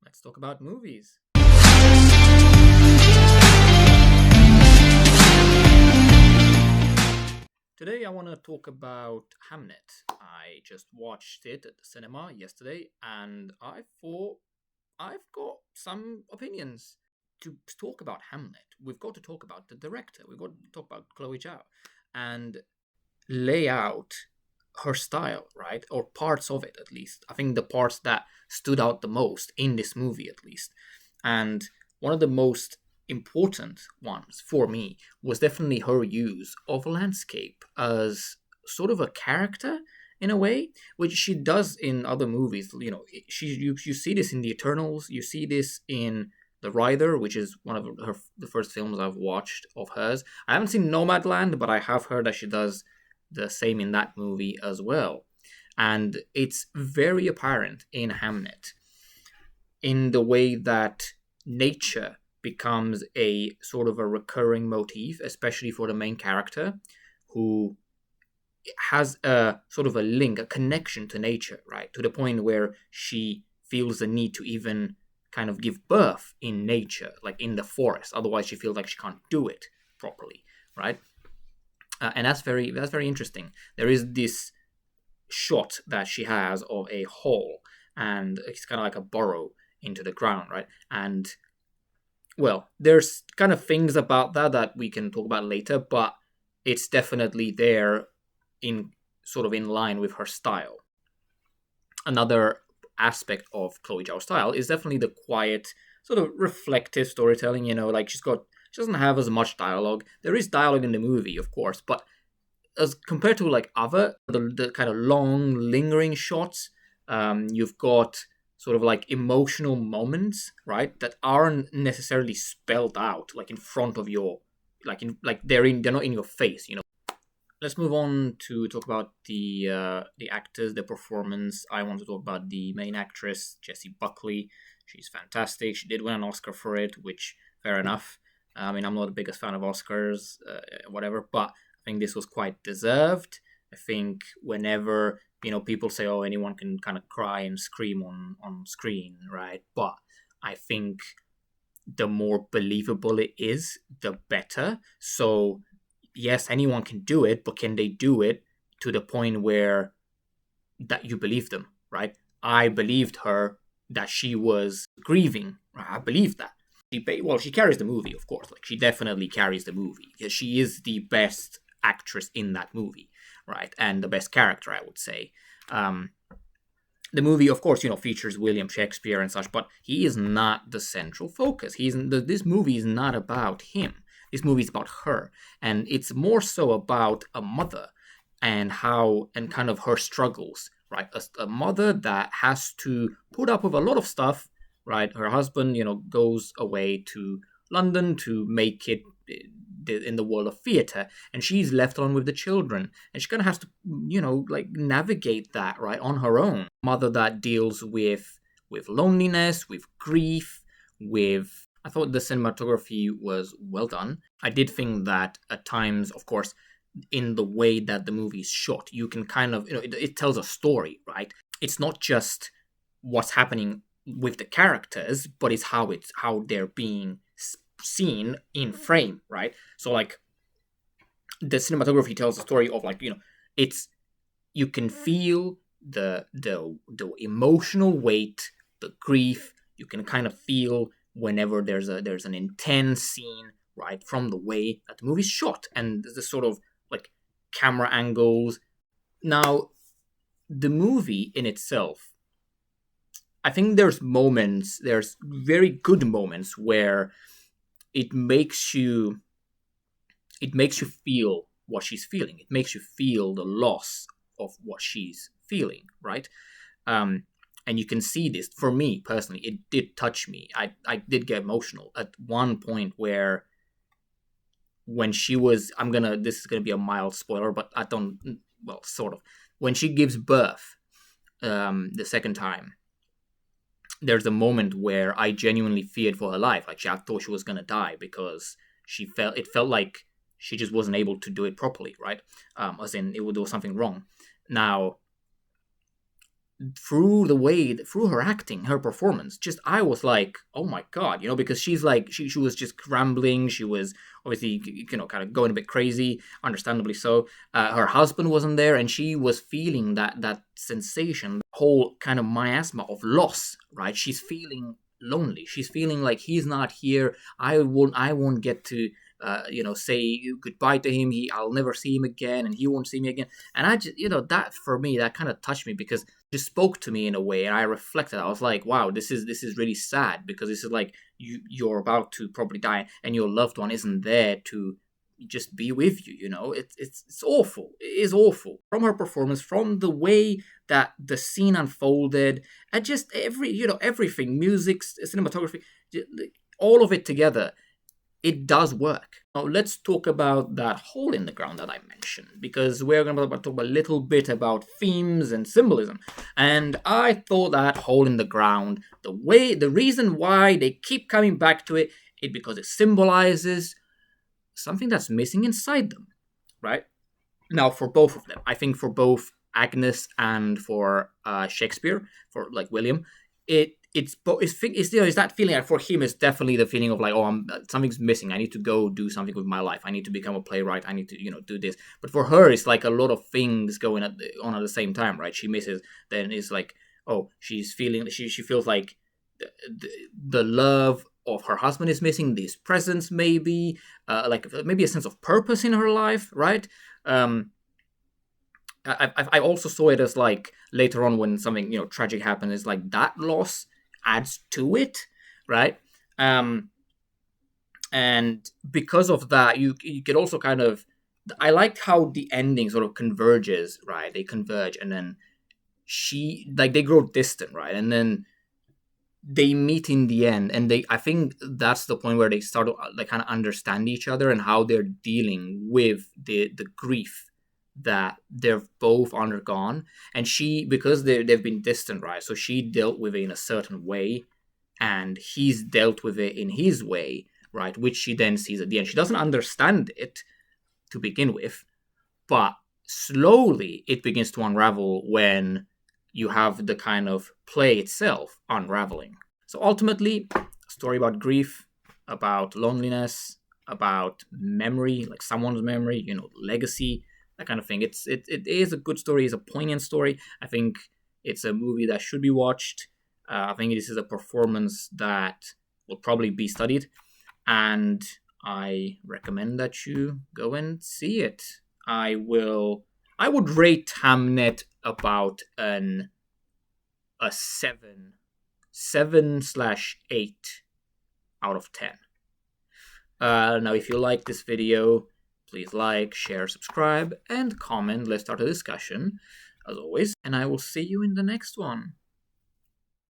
Let's talk about movies. Today, I want to talk about Hamnet. I just watched it at the cinema yesterday, and I thought I've got some opinions to talk about Hamnet. We've got to talk about the director. We've got to talk about Chloe Zhao and lay out her style, right? Or parts of it, at least. I think the parts that stood out the most in this movie, at least. And one of the most important ones for me was definitely her use of landscape as sort of a character in a way, which she does in other movies. You see this in the Eternals. You see this in The Rider, which is one of the first films I've watched of hers. I haven't seen Nomadland, but I have heard that she does the same in that movie as well. And it's very apparent in Hamnet in the way that nature becomes a sort of a recurring motif, especially for the main character, who has a sort of a link, a connection to nature, right? To the point where she feels the need to even kind of give birth in nature, like in the forest. Otherwise, she feels like she can't do it properly, right? And that's very interesting. There is this shot that she has of a hole, and it's kind of like a burrow into the ground, right? And well, there's kind of things about that we can talk about later, but it's definitely there in sort of in line with her style. Another aspect of Chloe Zhao's style is definitely the quiet, sort of reflective storytelling. Like she doesn't have as much dialogue. There is dialogue in the movie, of course, but as compared to like other the kind of long lingering shots, you've got sort of like emotional moments, right, that aren't necessarily spelled out like in front of your like they're not in your face. Let's move on to talk about the actors, the performance. I want to talk about the main actress, Jessie Buckley. She's fantastic. She did win an Oscar for it, which fair enough. I mean, I'm not the biggest fan of Oscars, whatever, but I think this was quite deserved. I think whenever people say, "Oh, anyone can kind of cry and scream on screen," right? But I think the more believable it is, the better. So yes, anyone can do it, but can they do it to the point where that you believe them, right? I believed her that she was grieving. I believe that. She carries the movie, of course. Like, she definitely carries the movie because she is the best actress in that movie, right? And the best character, I would say. The movie, of course, features William Shakespeare and such, but he is not the central focus. This movie is not about him. This movie is about her, and it's more so about a mother and kind of her struggles, right? A mother that has to put up with a lot of stuff, right? Her husband, goes away to London to make it in the world of theater, and she's left alone with the children, and she kind of has to, like navigate that right on her own. Mother that deals with loneliness, with grief, with. I thought the cinematography was well done. I did think that at times, of course, in the way that the movie is shot, you can kind of, it tells a story, right? It's not just what's happening with the characters, but it's how they're being seen in frame, right? So like the cinematography tells a story of like, it's you can feel the emotional weight, the grief. You can kind of feel whenever there's an intense scene, right, from the way that the movie's shot and the sort of like camera angles. Now, the movie in itself, I think there's very good moments where it makes you feel what she's feeling. It makes you feel the loss of what she's feeling, right? And you can see this. For me personally, it did touch me. I did get emotional at one point where when she was, this is gonna be a mild spoiler, but sort of. When she gives birth, the second time, there's a moment where I genuinely feared for her life. Like, I thought she was gonna die because it felt like she just wasn't able to do it properly, right? As in, there was something wrong. Now, through her acting, her performance, just I was like, oh my god, because she's like she was just rambling. She was obviously kind of going a bit crazy, understandably so. Her husband wasn't there, and she was feeling that sensation, whole kind of miasma of loss, right? She's feeling lonely. She's feeling like he's not here. I won't get to say goodbye to him. I'll never see him again, and he won't see me again. And I just, that for me, that kind of touched me because it just spoke to me in a way, and I reflected. I was like, wow, this is really sad, because this is like you're about to probably die, and your loved one isn't there to just be with you. It's awful. It is awful. From her performance, from the way that the scene unfolded, and just everything, music, cinematography, all of it together, it does work. Now let's talk about that hole in the ground that I mentioned, because we're going to talk a little bit about themes and symbolism. And I thought that hole in the ground, the reason why they keep coming back to it, is because it symbolizes something that's missing inside them, right? Now, for both of them, I think for both Agnes and for Shakespeare, for like William, it's that feeling. Like, for him, it's definitely the feeling of like, oh, something's missing. I need to go do something with my life. I need to become a playwright. I need to do this. But for her, it's like a lot of things going on at the same time, right? She misses. Then it's like, oh, she's feeling. She feels like the love of her husband is missing. This presence, maybe, like maybe a sense of purpose in her life, right? I also saw it as like later on when something tragic happened, is like that loss adds to it, right? And because of that, you could also kind of, I liked how the ending sort of converges, right? They converge, and then they grow distant, right? And then they meet in the end, and I think that's the point where they start to kind of understand each other and how they're dealing with the grief that they've both undergone. And because they've been distant, right? So she dealt with it in a certain way, and he's dealt with it in his way, right? Which she then sees at the end. She doesn't understand it to begin with, but slowly it begins to unravel when you have the kind of play itself unraveling. So ultimately, a story about grief, about loneliness, about memory, like someone's memory, legacy, that kind of thing. It is a good story. It's a poignant story. I think it's a movie that should be watched. I think this is a performance that will probably be studied, and I recommend that you go and see it. I would rate Hamnet about a 7/8 out of 10. Now, if you like this video, please like, share, subscribe, and comment. Let's start a discussion, as always. And I will see you in the next one.